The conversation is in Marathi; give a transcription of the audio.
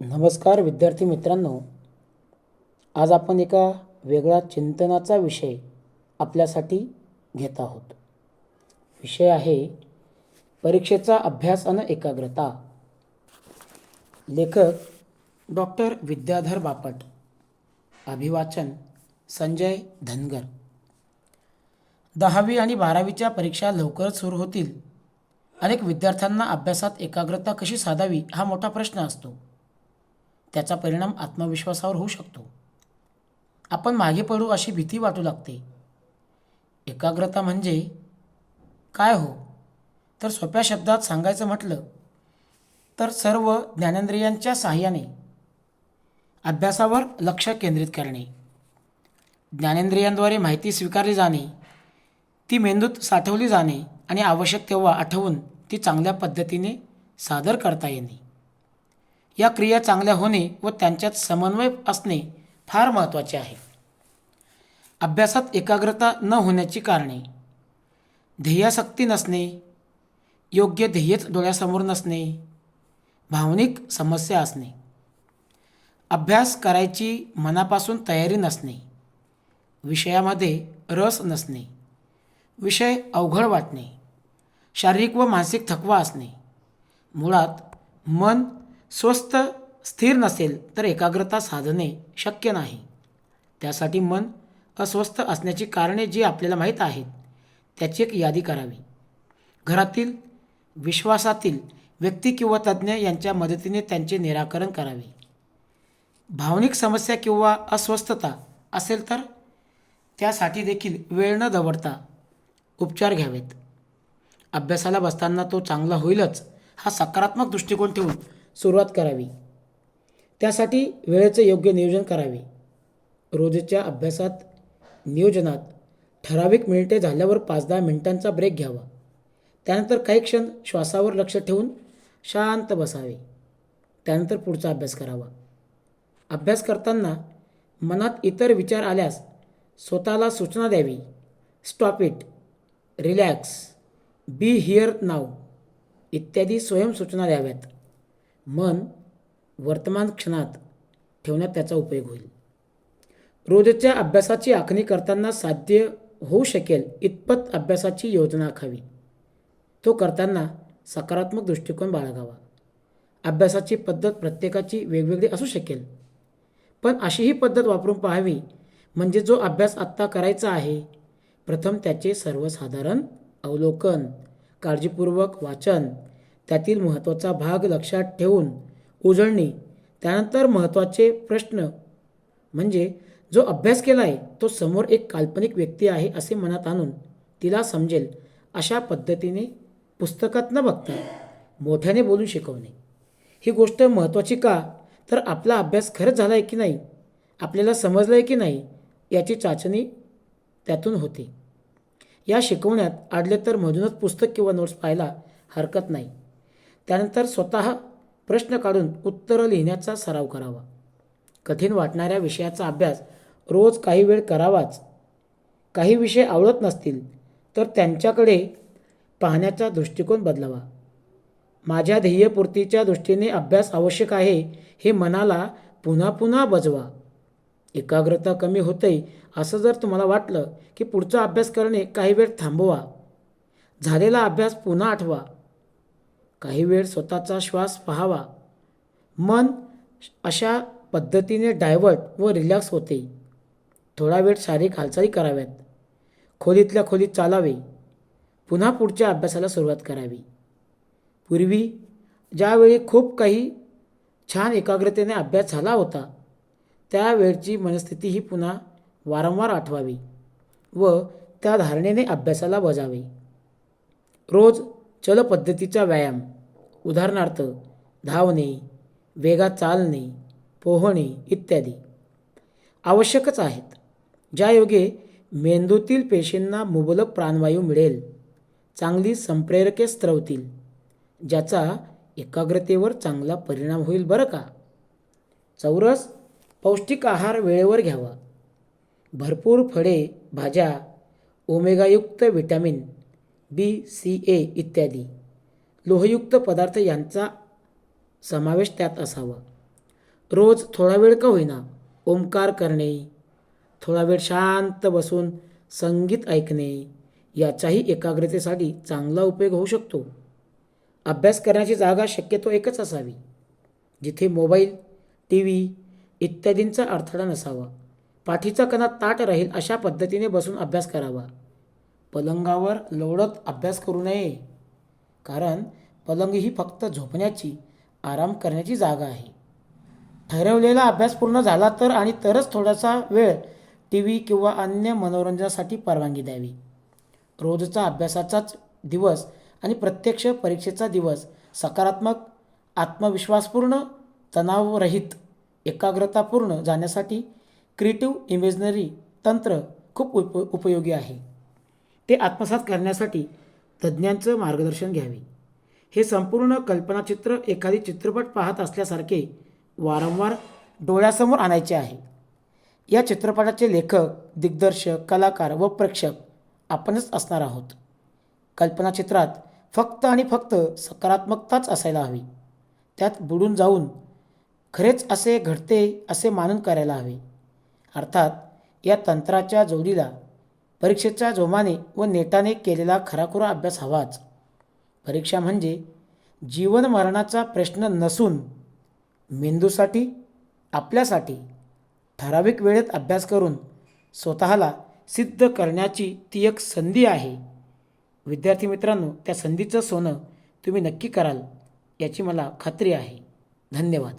नमस्कार विद्यार्थी मित्रांनो, आज आपण एका वेगळ्या चिंतनाचा विषय आपल्यासाठी घेत आहोत. विषय आहे परीक्षेचा अभ्यास आणि एकाग्रता. लेखक डॉक्टर विद्याधर बापट. अभिवाचन संजय धनगर. 10वी आणि 12वीच्या परीक्षा लवकरच सुरू होतील. अनेक विद्यार्थ्यांना अभ्यासात एकाग्रता कशी साधावी हा मोठा प्रश्न असतो. त्याचा परिणाम आत्मविश्वासावर होऊ शकतो. आपण मागे पडू अशी भीती वाटू लागते. एकाग्रता म्हणजे काय हो? तर सोप्या शब्दात सांगायचं म्हटलं तर सर्व ज्ञानेंद्रियांच्या साहाय्याने अभ्यासावर लक्ष केंद्रित करणे. ज्ञानेंद्रियांद्वारे माहिती स्वीकारली जाणे, ती मेंदूत साठवली जाणे आणि आवश्यक तेव्हा आठवून ती चांगल्या पद्धतीने सादर करता येणे. या क्रिया चांगल्या होणे व त्यांच्यात समन्वय असणे फार महत्त्वाचे आहे. अभ्यासात एकाग्रता न होण्याची कारणे: ध्येयासक्ती नसणे, योग्य ध्येयच डोळ्यासमोर नसणे, भावनिक समस्या असणे, अभ्यास करायची मनापासून तयारी नसणे, विषयामध्ये रस नसणे, विषय अवघड वाटणे, शारीरिक व मानसिक थकवा असणे. मुळात मन स्वस्थ स्थिर नसेल तर एकाग्रता साधणे शक्य नाही. त्यासाठी मन अस्वस्थ असण्याची कारणे जी आपल्याला माहीत आहेत त्याची एक यादी करावी. घरातील विश्वासातील व्यक्ती किंवा तज्ज्ञ यांच्या मदतीने त्यांचे निराकरण करावे. भावनिक समस्या किंवा अस्वस्थता असेल तर त्यासाठी देखील वेळ न दवडता उपचार घ्यावेत. अभ्यासाला बसताना तो चांगला होईलच हा सकारात्मक दृष्टिकोन ठेवून सुरुवात करावी. त्यासाठी वेळेचे योग्य नियोजन करावे. रोजच्या अभ्यासात नियोजनात ठराविक मिनिटे झाल्यावर 5-10 मिनिटांचा ब्रेक घ्यावा. त्यानंतर काही क्षण श्वासावर लक्ष ठेवून शांत बसावे. त्यानंतर पुढचा अभ्यास करावा. अभ्यास करताना मनात इतर विचार आल्यास स्वतःला सूचना द्यावी. Stop it, relax, be here now इत्यादी स्वयंसूचना द्याव्यात. मन वर्तमान क्षणात ठेवण्यात त्याचा उपयोग होईल. रोजच्या अभ्यासाची आखणी करताना साध्य होऊ शकेल इतपत अभ्यासाची योजना आखावी. तो करताना सकारात्मक दृष्टिकोन बाळगावा. अभ्यासाची पद्धत प्रत्येकाची वेगवेगळी असू शकेल, पण अशीही पद्धत वापरून पाहावी म्हणजे जो अभ्यास आत्ता करायचा आहे प्रथम त्याचे सर्वसाधारण अवलोकन, काळजीपूर्वक वाचन, त्यातील महत्त्वाचा भाग लक्षात ठेवून उजळणी, त्यानंतर महत्त्वाचे प्रश्न म्हणजे जो अभ्यास केला आहे तो समोर एक काल्पनिक व्यक्ती आहे असे मनात आणून तिला समजेल अशा पद्धतीने पुस्तकात न बघता मोठ्याने बोलून शिकवणे. ही गोष्ट महत्त्वाची का? तर आपला अभ्यास खरंच झाला आहे की नाही, आपल्याला समजलं आहे की नाही याची चाचणी त्यातून होते. या शिकवण्यात अडले तर मधूनच पुस्तक किंवा नोट्स पाहायला हरकत नाही. त्यानंतर स्वतः प्रश्न काढून उत्तरं लिहिण्याचा सराव करावा. कठीण वाटणाऱ्या विषयाचा अभ्यास रोज काही वेळ करावाच. काही विषय आवडत नसतील तर त्यांच्याकडे पाहण्याचा दृष्टिकोन बदलावा. माझ्या ध्येयपूर्तीच्या दृष्टीने अभ्यास आवश्यक आहे हे मनाला पुन्हा पुन्हा बजवा. एकाग्रता कमी होते असं जर तुम्हाला वाटलं की पुढचा अभ्यास करणे काही वेळ थांबवा. झालेला अभ्यास पुन्हा आठवा. काही वेळ स्वतःचा श्वास पाहावा. मन अशा पद्धतीने डायव्हर्ट व रिलॅक्स होते. थोडा वेळ शारीरिक हालचाली कराव्यात. खोलीतल्या खोलीत चालावे. पुन्हा पुढच्या अभ्यासाला सुरुवात करावी. पूर्वी ज्यावेळी खूप काही छान एकाग्रतेने अभ्यास झाला होता त्यावेळची मनस्थिती ही पुन्हा वारंवार आठवावी व त्या धारणेने अभ्यासाला बजावे. रोज चलपद्धतीचा व्यायाम, उदाहरणार्थ धावणे, वेगात चालणे, पोहणे इत्यादी आवश्यकच आहेत. ज्यायोगे मेंदूतील पेशींना मुबलक प्राणवायू मिळेल, चांगली संप्रेरके स्त्रवतील, ज्याचा एकाग्रतेवर चांगला परिणाम होईल बरं का. चौरस पौष्टिक आहार वेळेवर घ्यावा. भरपूर फळे, भाज्या, ओमेगायुक्त विटॅमिन B, C, A इत्यादी लोहयुक्त पदार्थ यांचा समावेश त्यात असावा. रोज थोडा वेळ का होईना ओंकार करणे, थोडा वेळ शांत बसून संगीत ऐकणे याचाही एकाग्रतेसाठी चांगला उपयोग होऊ शकतो. अभ्यास करण्याची जागा शक्यतो एकच असावी, जिथे मोबाईल, टी व्ही इत्यादींचा अडथळा नसावा. पाठीचा कणा ताठ राहील अशा पद्धतीने बसून अभ्यास करावा. पलंगावर लोळत अभ्यास करू नये, कारण पलंग ही फक्त झोपण्याची, आराम करण्याची जागा आहे. ठरवलेला अभ्यास पूर्ण झाला तर आणि तरच थोडासा वेळ टी व्ही किंवा अन्य मनोरंजनासाठी परवानगी द्यावी. रोजचा अभ्यासाचाच दिवस आणि प्रत्यक्ष परीक्षेचा दिवस सकारात्मक, आत्मविश्वासपूर्ण, तणावरहित, एकाग्रतापूर्ण जाण्यासाठी क्रिएटिव्ह इमेजनरी तंत्र खूप उपयोगी आहे. ते आत्मसात करण्यासाठी तज्ज्ञांचं मार्गदर्शन घ्यावे. हे संपूर्ण कल्पनाचित्र एखादी चित्रपट पाहत असल्यासारखे वारंवार डोळ्यासमोर आणायचे आहे. या चित्रपटाचे लेखक, दिग्दर्शक, कलाकार व प्रेक्षक आपणच असणार आहोत. कल्पनाचित्रात फक्त आणि फक्त सकारात्मकताच असायला हवी. त्यात बुडून जाऊन खरेच असे घडते असे मानून करायला हवे. अर्थात या तंत्राच्या जोडीला परीक्षेच्या जोमाने व नेटाने केलेला खराखुरा अभ्यास हवाच. परीक्षा म्हणजे जीवन मरणाचा प्रश्न नसून मेंदूसाठी, आपल्यासाठी ठराविक वेळेत अभ्यास करून स्वतःला सिद्ध करण्याची ती एक संधी आहे. विद्यार्थी मित्रांनो, त्या संधीचं सोनं तुम्ही नक्की कराल याची मला खात्री आहे. धन्यवाद.